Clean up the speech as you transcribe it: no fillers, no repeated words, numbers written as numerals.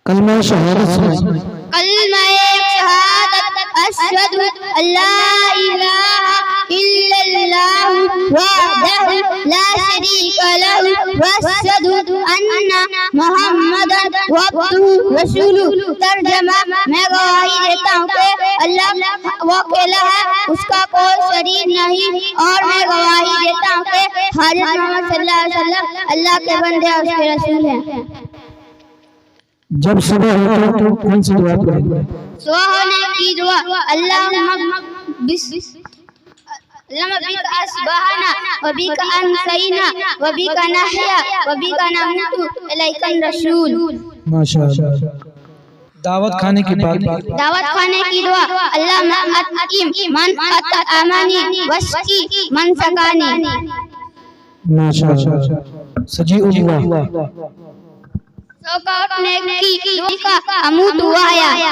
کلمہ شہادت سنائیں۔ کلمہ شہادت اشہد ان لا الہ الا اللہ وحدہ لا شریک لہ واشہد ان محمدا عبدہ رسولہ۔ ترجمہ: میں گواہی دیتا ہوں کہ اللہ وہ اکیلا ہے، اس کا کوئی شریک نہیں، اور میں گواہی دیتا ہوں کہ حضرت محمد صلی اللہ علیہ وسلم اللہ کے بندے اور اس کے رسول ہیں۔ جب صبح ہوتا ہے تو کون سی دعا پڑھیں گے؟ صبح ہونے کی دعا: اللہم بک اصبحنا وبک امسینا وبک نحیا وبک نموت الیک الرسول۔ ماشاءاللہ۔ دعوت کھانے کے بعد دعوت کھانے کی دعا: اللہم اطعم من اطعمنی واسقی من سقانی۔ ماشاءاللہ۔ سجی اللہ۔ سو کا اٹھنے کی دعا: اموت و احیا۔